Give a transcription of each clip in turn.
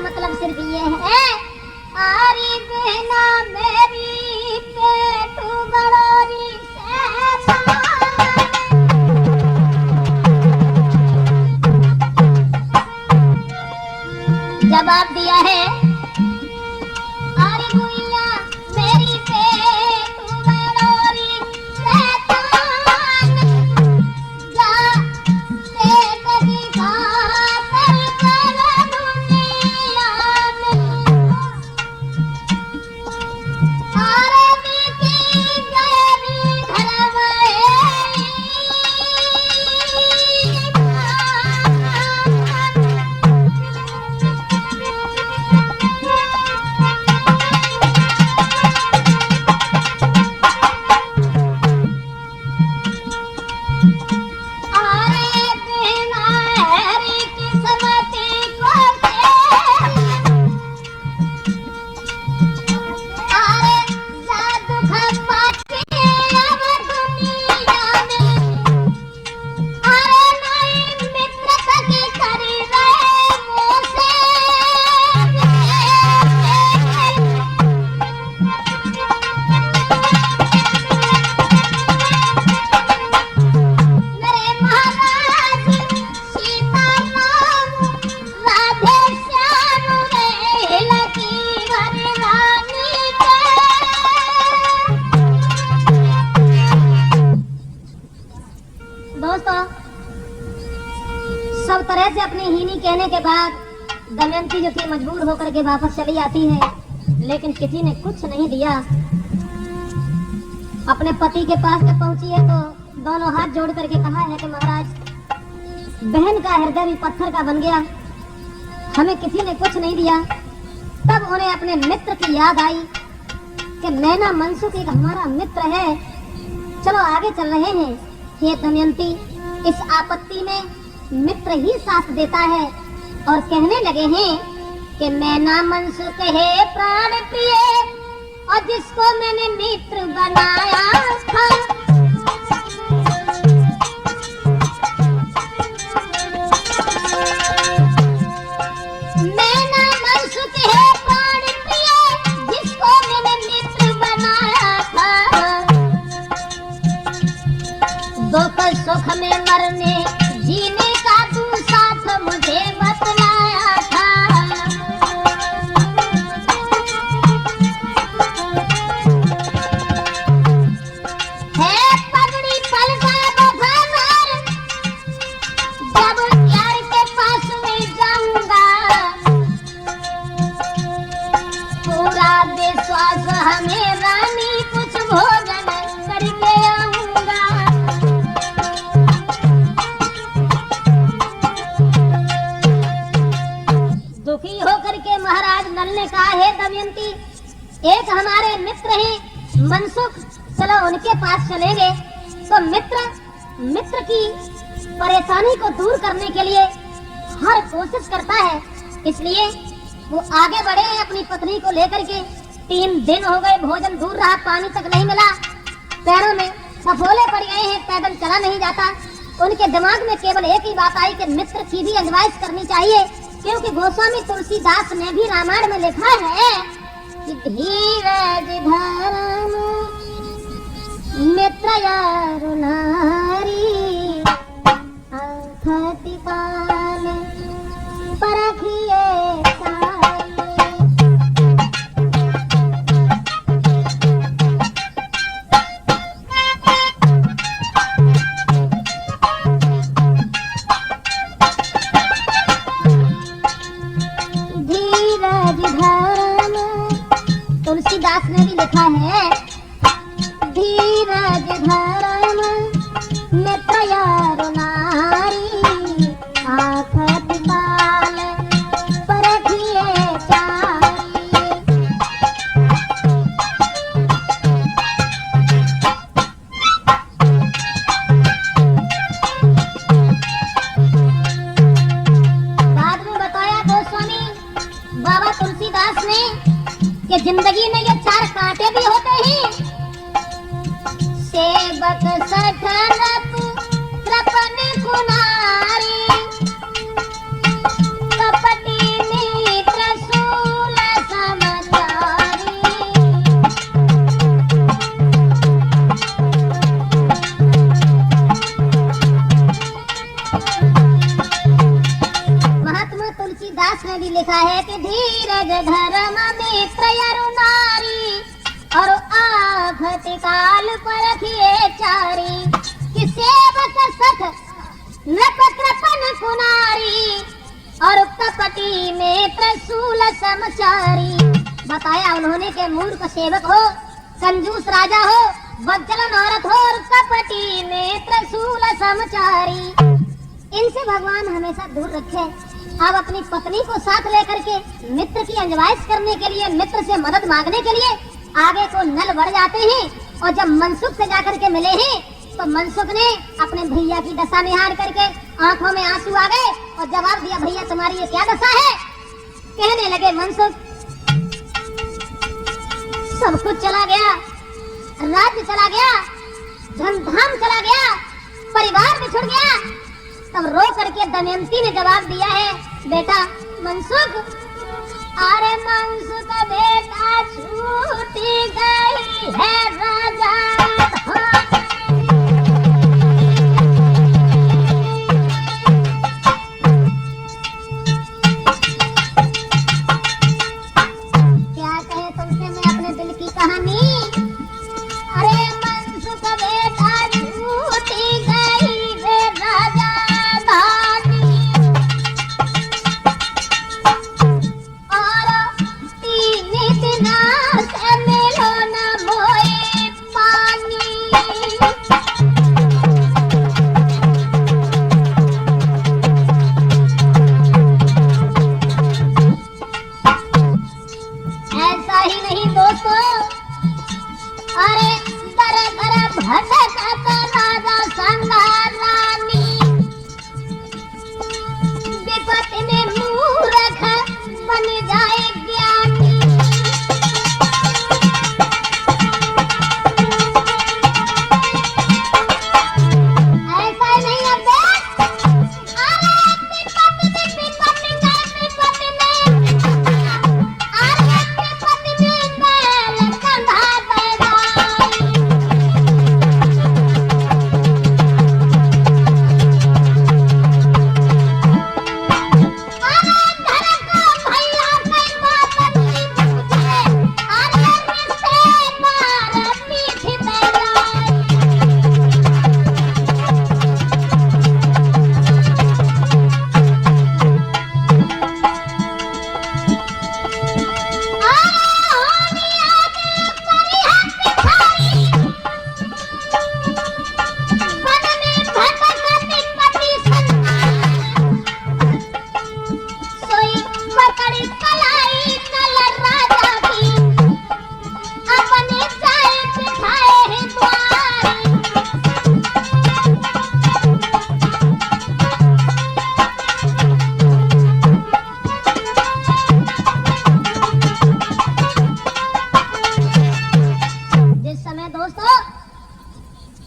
मतलब सिर्फ ये है, आरी बहना मेरी पेट बड़ोरी जवाब दिया है, आरी भुइया मेरी पेट बड़ोरी शैतान जा पेट की खातर कर दुनिया में आरे की गैरी घर सब तरह से अपनी हीनी कहने के बाद दमयंती जो थी मजबूर होकर के वापस चली आती है, लेकिन किसी ने कुछ नहीं दिया। अपने पति के पास जब पहुंची है तो दोनों हाथ जोड़ करके कहा है कि महाराज, बहन का हृदय भी पत्थर का बन गया, हमें किसी ने कुछ नहीं दिया। तब उन्हें अपने मित्र की याद आई कि मैना मनसुख एक हमारा मित्र है, चलो आगे चल रहे हैं। हे दमयंती, इस आपत्ति में मित्र ही साथ देता है और कहने लगे हैं कि मैना मनसुख है प्राण प्रिय और जिसको मैंने मित्र बनाया था। मैना मनसुख है प्राण प्रिय जिसको मैंने मित्र बनाया था। दुख सुख में मरने जीने का तू साथ मुझे बतलाया था। है पगड़ी पलटा बधार जब यार के पास में जाऊंगा, पूरा विश्वास हमें रानी कुछ भोजन करके आऊंगा। दुखी होकर के महाराज नल ने कहा, है दमयंती, एक हमारे मित्र हैं मनसुख, चलो उनके पास चलेंगे। तो मित्र की परेशानी को दूर करने के लिए हर कोशिश करता है, इसलिए वो आगे बढ़े हैं अपनी पत्नी को लेकर के। 3 दिन हो गए, भोजन दूर रहा, पानी तक नहीं मिला, पैरों में फफोले पड़ गए हैं, पैदल चला नहीं जाता। उनके दिमाग में केवल एक ही बात आई कि मित्र की भी एडवाइस करनी चाहिए, क्योंकि गोस्वामी तुलसीदास ने भी रामायण में लिखा है कि धीरज धर्म मित्र यारु नारी आखति काल परखिए सारी। धीरज धर्म तुलसीदास ने भी लिखा है, धीरज धर्म मित्र यारु नारी आखत काल परखिए चारी। बाद में बताया गोस्वामी बाबा तुलसीदास ने कि जिंदगी में ये 4 कांटे भी होते हैं। सेवक सठनप कृपन कुनारी कपटी मित्र में भी लिखा है कि धीरज धर्म मित्र यरु नारी और आफत काल परखिए चारी कि सेवक सख नृप कृपन कुनारी और कपटी में प्रसूल समचारी। बताया उन्होंने के मूर्ख सेवक हो, कंजूस राजा हो, बदचलन औरत हो और कपटी में प्रसूल समचारी। इनसे भगवान हमेशा दूर रखे। अब अपनी पत्नी को साथ लेकर के मित्र की अंजवाइश करने के लिए, मित्र से मदद मांगने के लिए आगे को नल बढ़ जाते हैं। और जब मनसुख से जाकर के मिले हैं तो मनसुख ने अपने भैया की दशा निहार करके आंखों में आंसू आ गए और जवाब दिया, भैया तुम्हारी ये क्या दशा है? कहने लगे मनसुख, सब कुछ चला गया, राज्य चला गया, धन धाम चला गया, परिवार बिछुड़ गया। तब रो करके दमयंती ने जवाब दिया है, बेटा मनसुख, अरे मनसुख बेटा छूटी गई है राजा क्या कहे तुमसे मैं अपने दिल की कहानी। अरे मनसुख बेटा छूटी गई है राजा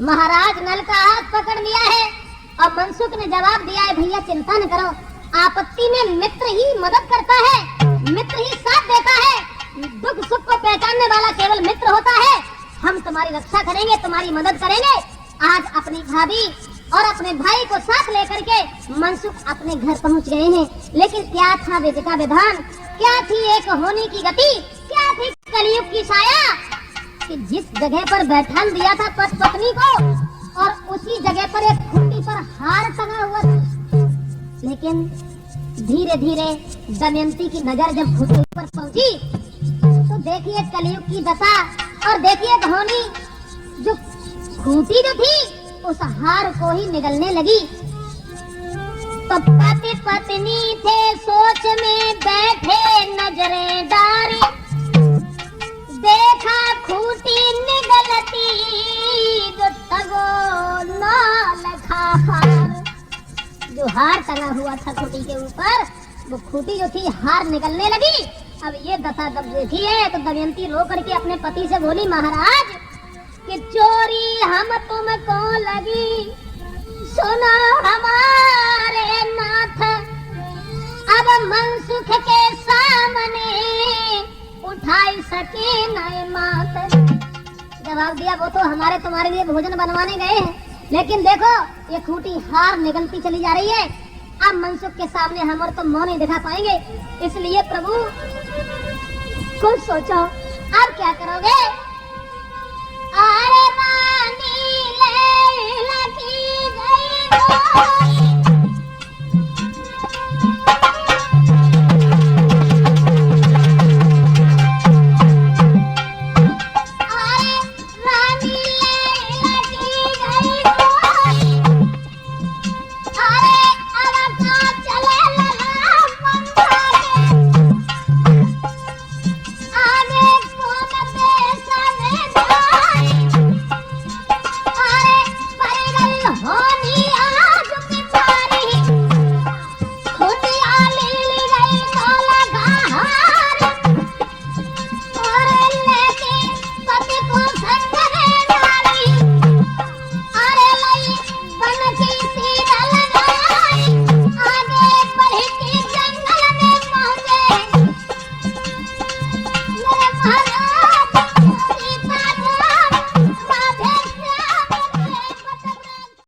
महाराज नल का हाथ पकड़ लिया है और मनसुख ने जवाब दिया है, भैया चिंता न करो, आपत्ति में मित्र ही मदद करता है, मित्र ही साथ देता है। दुख सुख को पहचानने वाला केवल मित्र होता है। हम तुम्हारी रक्षा करेंगे, तुम्हारी मदद करेंगे। आज अपनी भाभी और अपने भाई को साथ लेकर के मनसुख अपने घर पहुंच गए हैं। लेकिन क्या था विधि का विधान, क्या थी एक होने की गति, क्या थी कलयुग की छाया कि जिस जगह पर बैठान दिया था पति पत्नी को और उसी जगह पर एक खूंटी पर हार टंगा हुआ था। लेकिन धीरे धीरे दमयंती की नजर जब खूंटी पर पहुंची तो देखिए कलयुग की दशा और देखिए कहानी, जो खूंटी जो थी उस हार को ही निगलने लगी। तो पति पत्नी थे सोच में बैठे नजरें डारी, देखा खूंटी निगलती जो तगो नाल खार। जो हार टंगा हुआ था खूंटी के ऊपर, वो खूंटी जो थी हार निकलने लगी। अब ये दशा जब देखी है तो दमयंती रो करके अपने पति से बोली, महाराज कि चोरी हम तुमको लगी, सुनो हमारे नाथ, अब मनसुख के सामने उठाई सके नए मात। जवाब दिया, वो तो हमारे तुम्हारे लिए भोजन बनवाने गए हैं, लेकिन देखो ये खूंटी हार निगलती चली जा रही है। अब मनसुख के सामने हम और तो मुंह नहीं दिखा पाएंगे, इसलिए प्रभु कुछ सोचो, अब क्या करोगे? अरे रानी लैला की गई